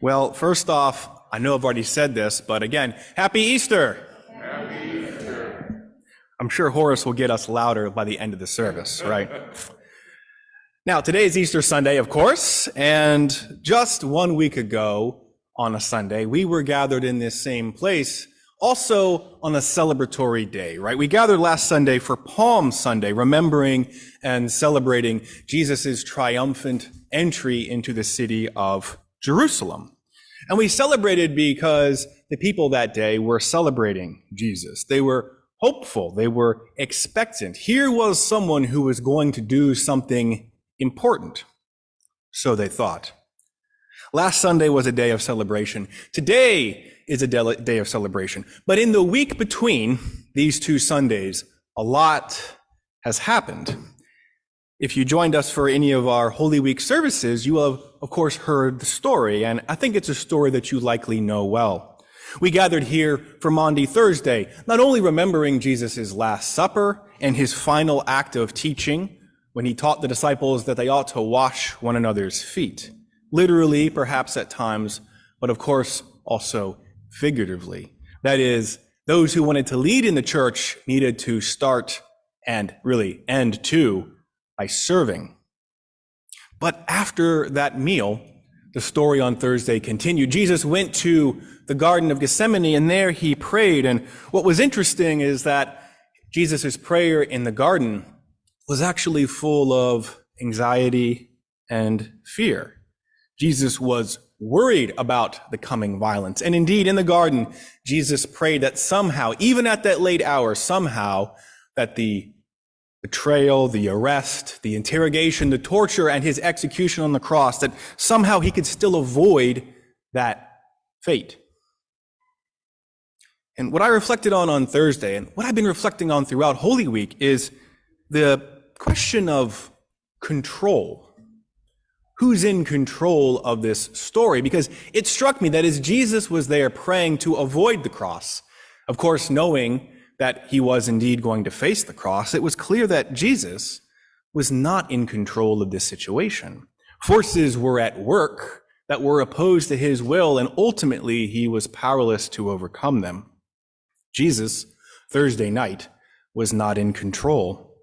Well, first off, I know I've already said this, but again, Happy Easter! Happy Easter! I'm sure Horace will get us louder by the end of the service, right? Now, today is Easter Sunday, of course, and just 1 week ago on a Sunday, we were gathered in this same place, also on a celebratory day, right? We gathered last Sunday for Palm Sunday, remembering and celebrating Jesus' triumphant entry into the city of Jerusalem. And we celebrated because the people that day were celebrating Jesus. They were hopeful. They were expectant. Here was someone who was going to do something important. So they thought. Last Sunday was a day of celebration. Today is a day of celebration. But in the week between these two Sundays, a lot has happened. If you joined us for any of our Holy Week services, you will have, of course, heard the story, and I think it's a story that you likely know well. We gathered here for Maundy Thursday, not only remembering Jesus' Last Supper and his final act of teaching when he taught the disciples that they ought to wash one another's feet, literally, perhaps at times, but of course, also figuratively. That is, those who wanted to lead in the church needed to start and really end too by serving. But after that meal, the story on Thursday continued. Jesus went to the Garden of Gethsemane, and there he prayed. And what was interesting is that Jesus' prayer in the garden was actually full of anxiety and fear. Jesus was worried about the coming violence. And indeed, in the garden, Jesus prayed that somehow, even at that late hour, somehow that the betrayal, the arrest, the interrogation, the torture, and his execution on the cross, that somehow he could still avoid that fate. And what I reflected on Thursday, and what I've been reflecting on throughout Holy Week, is the question of control. Who's in control of this story? Because it struck me that as Jesus was there praying to avoid the cross, of course, knowing that he was indeed going to face the cross, it was clear that Jesus was not in control of this situation. Forces were at work that were opposed to his will, and ultimately he was powerless to overcome them. Jesus, Thursday night, was not in control.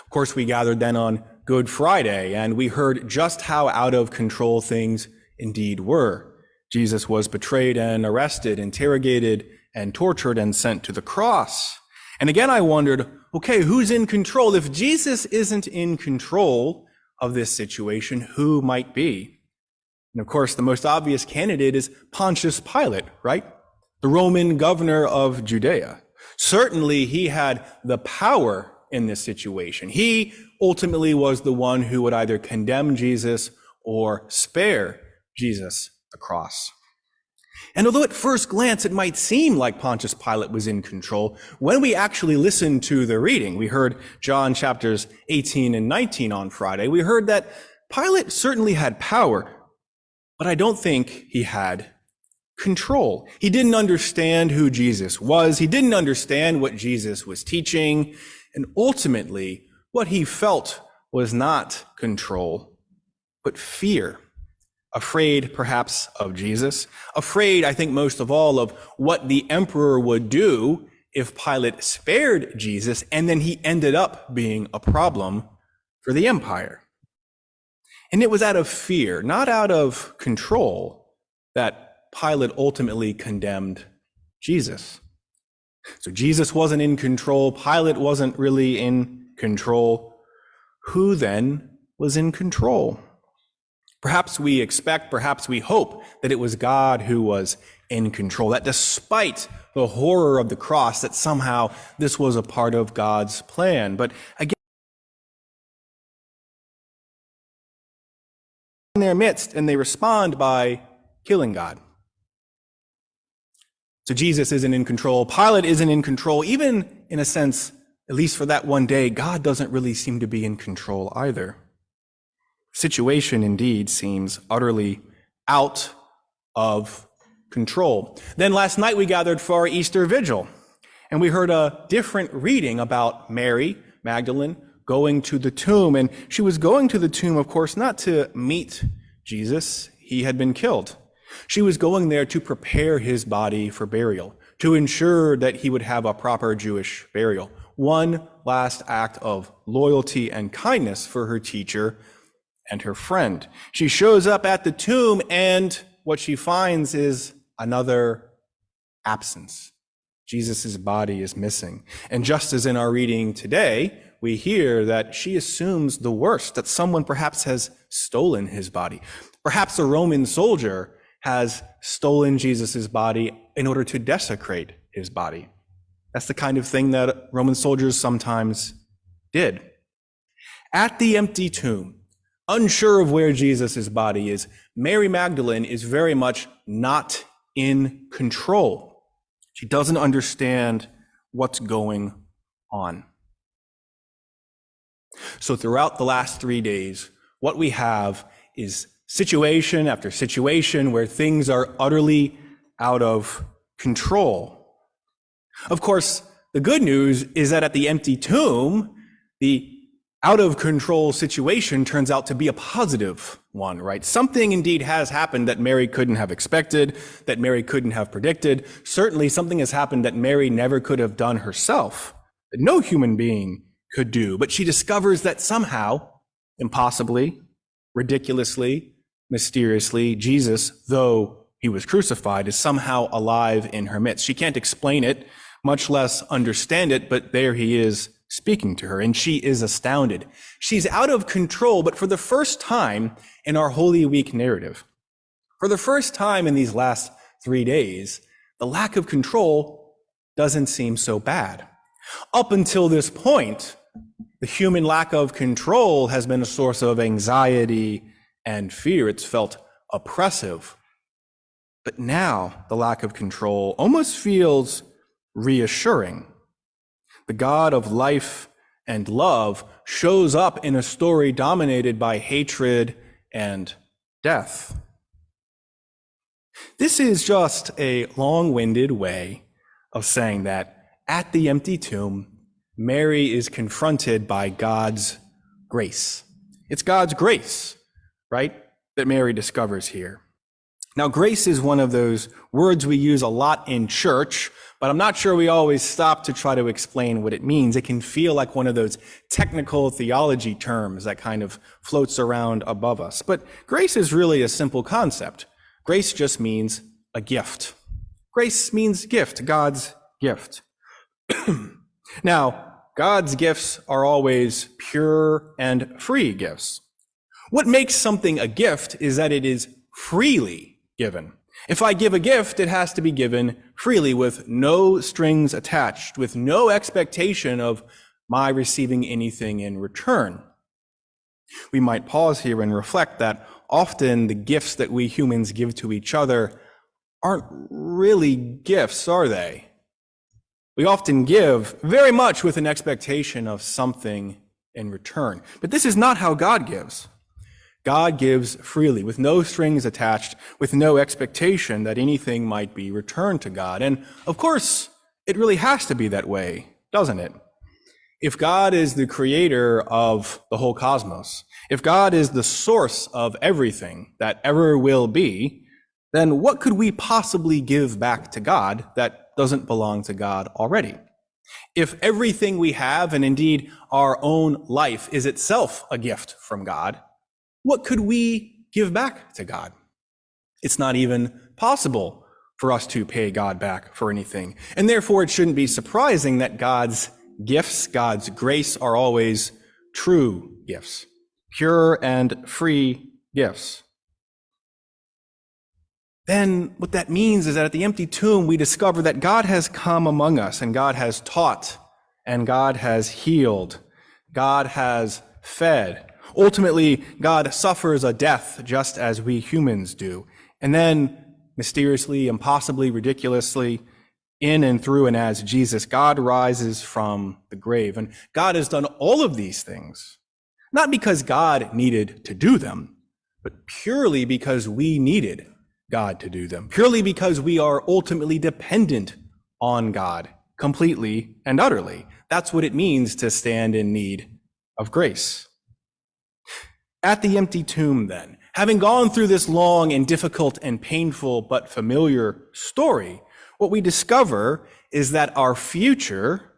Of course, we gathered then on Good Friday, and we heard just how out of control things indeed were. Jesus was betrayed and arrested, interrogated, and tortured and sent to the cross. And again, I wondered, okay, who's in control? If Jesus isn't in control of this situation, who might be? And of course, the most obvious candidate is Pontius Pilate, right? The Roman governor of Judea. Certainly, he had the power in this situation. He ultimately was the one who would either condemn Jesus or spare Jesus the cross. And although at first glance it might seem like Pontius Pilate was in control, when we actually listened to the reading, we heard John chapters 18 and 19 on Friday, we heard that Pilate certainly had power, but I don't think he had control. He didn't understand who Jesus was. He didn't understand what Jesus was teaching. And ultimately, what he felt was not control, but fear. Afraid, perhaps, of Jesus. Afraid, I think, most of all, of what the emperor would do if Pilate spared Jesus, and then he ended up being a problem for the empire. And it was out of fear, not out of control, that Pilate ultimately condemned Jesus. So Jesus wasn't in control. Pilate wasn't really in control. Who then was in control? Perhaps we expect, perhaps we hope that it was God who was in control, that despite the horror of the cross, that somehow this was a part of God's plan. But again, in their midst, and they respond by killing God. So Jesus isn't in control. Pilate isn't in control. Even in a sense, at least for that one day, God doesn't really seem to be in control either. Situation indeed seems utterly out of control. Then last night we gathered for our Easter Vigil, and we heard a different reading about Mary Magdalene going to the tomb. And she was going to the tomb, of course, not to meet Jesus. He had been killed. She was going there to prepare his body for burial, to ensure that he would have a proper Jewish burial. One last act of loyalty and kindness for her teacher and her friend. She shows up at the tomb, and what she finds is another absence. Jesus' body is missing. And just as in our reading today, we hear that she assumes the worst, that someone perhaps has stolen his body. Perhaps a Roman soldier has stolen Jesus' body in order to desecrate his body. That's the kind of thing that Roman soldiers sometimes did. At the empty tomb, unsure of where Jesus' body is, Mary Magdalene is very much not in control. She doesn't understand what's going on. So throughout the last 3 days, what we have is situation after situation where things are utterly out of control. Of course, the good news is that at the empty tomb, the out of control situation turns out to be a positive one, right? Something indeed has happened that Mary couldn't have expected, that Mary couldn't have predicted. Certainly something has happened that Mary never could have done herself, that no human being could do. But she discovers that somehow, impossibly, ridiculously, mysteriously, Jesus, though he was crucified, is somehow alive in her midst. She can't explain it, much less understand it, but there he is speaking to her, and she is astounded. She's out of control, but for the first time in our Holy Week narrative, for the first time in these last 3 days, the lack of control doesn't seem so bad. Up until this point, the human lack of control has been a source of anxiety and fear. It's felt oppressive. But now the lack of control almost feels reassuring. The God of life and love shows up in a story dominated by hatred and death. This is just a long-winded way of saying that at the empty tomb, Mary is confronted by God's grace. It's God's grace, right, that Mary discovers here. Now, grace is one of those words we use a lot in church, but I'm not sure we always stop to try to explain what it means. It can feel like one of those technical theology terms that kind of floats around above us. But grace is really a simple concept. Grace just means a gift. Grace means gift, God's gift. Now, God's gifts are always pure and free gifts. What makes something a gift is that it is freely given. If I give a gift, it has to be given freely with no strings attached, with no expectation of my receiving anything in return. We might pause here and reflect that often the gifts that we humans give to each other aren't really gifts, are they? We often give very much with an expectation of something in return. But this is not how God gives. God gives freely, with no strings attached, with no expectation that anything might be returned to God. And of course, it really has to be that way, doesn't it? If God is the creator of the whole cosmos, if God is the source of everything that ever will be, then what could we possibly give back to God that doesn't belong to God already? If everything we have, and indeed our own life, is itself a gift from God, what could we give back to God? It's not even possible for us to pay God back for anything. And therefore, it shouldn't be surprising that God's gifts, God's grace, are always true gifts, pure and free gifts. Then what that means is that at the empty tomb, we discover that God has come among us, and God has taught, and God has healed, God has fed. Ultimately, God suffers a death just as we humans do. And then, mysteriously, impossibly, ridiculously, in and through and as Jesus, God rises from the grave. And God has done all of these things, not because God needed to do them, but purely because we needed God to do them, purely because we are ultimately dependent on God completely and utterly. That's what it means to stand in need of grace. At the empty tomb, then, Having gone through this long and difficult and painful but familiar story, what we discover is that our future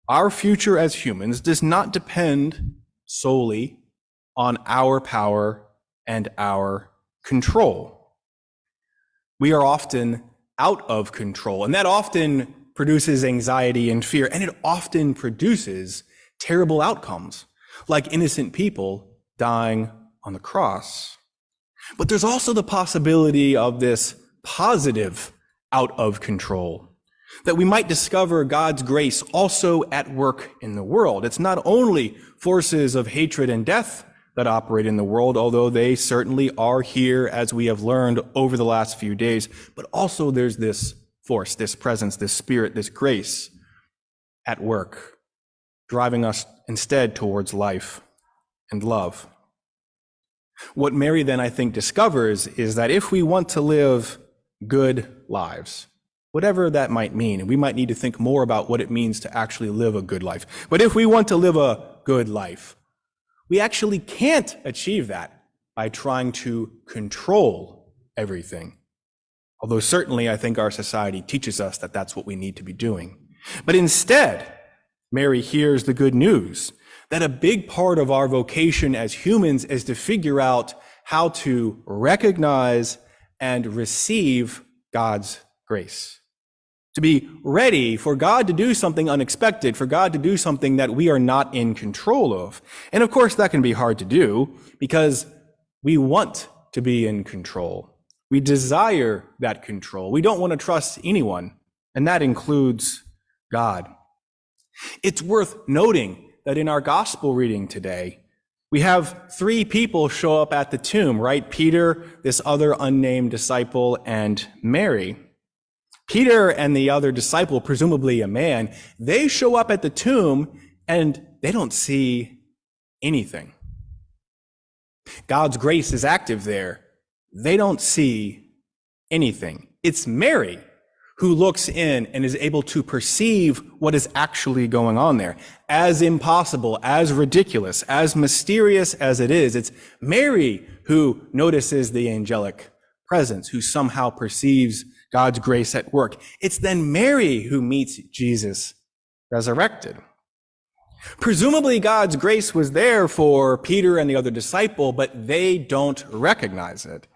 as humans does not depend solely on our power and our control. We are often out of control, and that often produces anxiety and fear, and it often produces terrible outcomes, like innocent people dying on the cross. But there's also the possibility of this positive out of control, that we might discover God's grace also at work in the world. It's not only forces of hatred and death that operate in the world, although they certainly are here, as we have learned over the last few days, but also there's this force, this presence, this spirit, this grace at work, driving us instead towards life and love. What Mary then, I think, discovers is that if we want to live good lives, whatever that might mean, and we might need to think more about what it means to actually live a good life. But if we want to live a good life, we actually can't achieve that by trying to control everything. Although certainly I think our society teaches us that that's what we need to be doing. But instead, Mary hears the good news that a big part of our vocation as humans is to figure out how to recognize and receive God's grace. To be ready for God to do something unexpected, for God to do something that we are not in control of. And of course, that can be hard to do because we want to be in control. We desire that control. We don't want to trust anyone, and that includes God. It's worth noting that in our gospel reading today, we have 3 people show up at the tomb, right? Peter, this other unnamed disciple, and Mary. Peter and the other disciple, presumably a man, they show up at the tomb and they don't see anything. God's grace is active there. They don't see anything. It's Mary who looks in and is able to perceive what is actually going on there. As impossible, as ridiculous, as mysterious as it is, it's Mary who notices the angelic presence, who somehow perceives God's grace at work. It's then Mary who meets Jesus resurrected. Presumably God's grace was there for Peter and the other disciple, but they don't recognize it.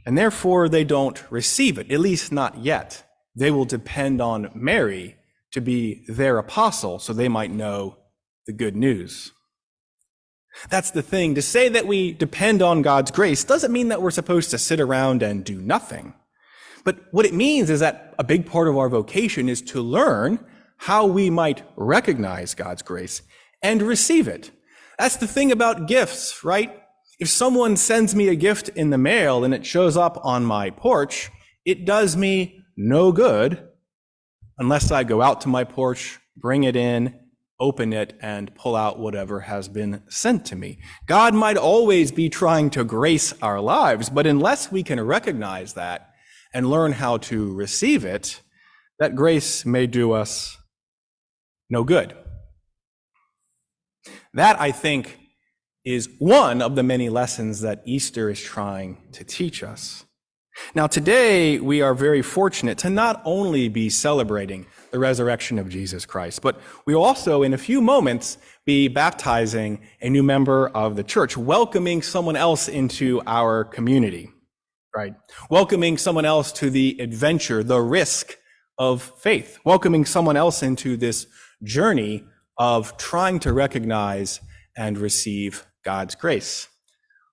And therefore they don't receive it, at least not yet. They will depend on Mary to be their apostle so they might know the good news. That's the thing. To say that we depend on God's grace doesn't mean that we're supposed to sit around and do nothing. But what it means is that a big part of our vocation is to learn how we might recognize God's grace and receive it. That's the thing about gifts, right? If someone sends me a gift in the mail and it shows up on my porch, it does me no good unless I go out to my porch, bring it in, open it, and pull out whatever has been sent to me. God might always be trying to grace our lives, but unless we can recognize that and learn how to receive it, that grace may do us no good. That, I think, is one of the many lessons that Easter is trying to teach us. Now, today, we are very fortunate to not only be celebrating the resurrection of Jesus Christ, but we also, in a few moments, be baptizing a new member of the church, welcoming someone else into our community, right? Welcoming someone else to the adventure, the risk of faith, welcoming someone else into this journey of trying to recognize and receive God's grace.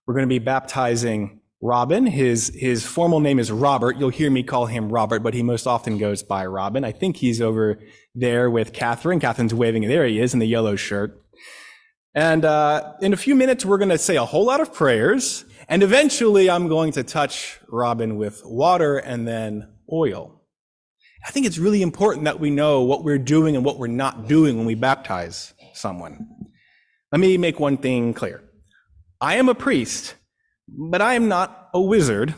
We're going to be baptizing Robin. His formal name is Robert. You'll hear me call him Robert, but he most often goes by Robin. I think he's over there with Catherine. Catherine's waving. There he is in the yellow shirt. And in a few minutes, we're going to say a whole lot of prayers. And eventually, I'm going to touch Robin with water and then oil. I think it's really important that we know what we're doing and what we're not doing when we baptize someone. Let me make one thing clear. I am a priest, but I am not a wizard,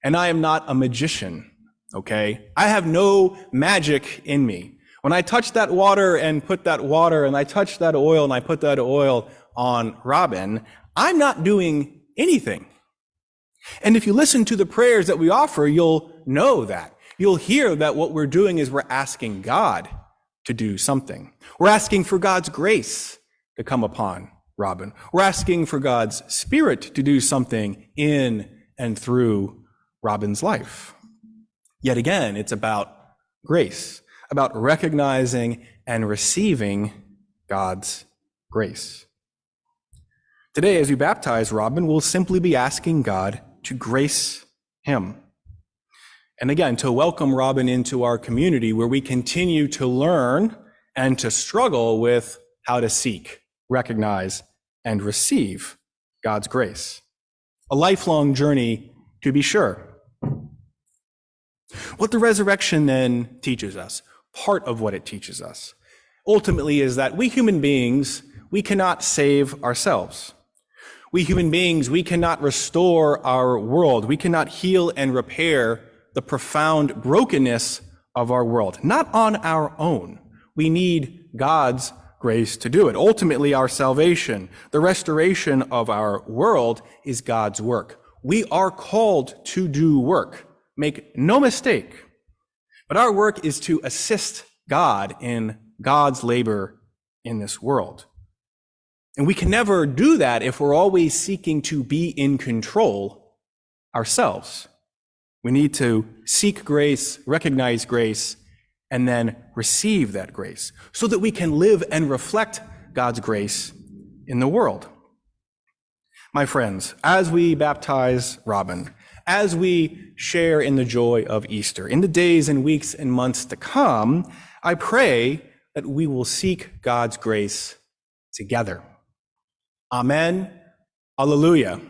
and I am not a magician, okay? I have no magic in me. When I touch that water and put that water, and I touch that oil and I put that oil on Robin, I'm not doing anything. And if you listen to the prayers that we offer, you'll know that. You'll hear that what we're doing is we're asking God to do something. We're asking for God's grace to come upon Robin. We're asking for God's Spirit to do something in and through Robin's life. Yet again, it's about grace, about recognizing and receiving God's grace. Today, as we baptize Robin, we'll simply be asking God to grace him. And again, to welcome Robin into our community where we continue to learn and to struggle with how to seek, recognize, and receive God's grace. A lifelong journey, to be sure. What the resurrection then teaches us, part of what it teaches us, ultimately is that we human beings, we cannot save ourselves. We human beings, we cannot restore our world. We cannot heal and repair the profound brokenness of our world, not on our own. We need God's grace to do it. Ultimately, our salvation, the restoration of our world, is God's work. We are called to do work. Make no mistake. But our work is to assist God in God's labor in this world. And we can never do that if we're always seeking to be in control ourselves. We need to seek grace, recognize grace, and then receive that grace so that we can live and reflect God's grace in the world. My friends, as we baptize Robin, as we share in the joy of Easter, in the days and weeks and months to come, I pray that we will seek God's grace together. Amen. Alleluia.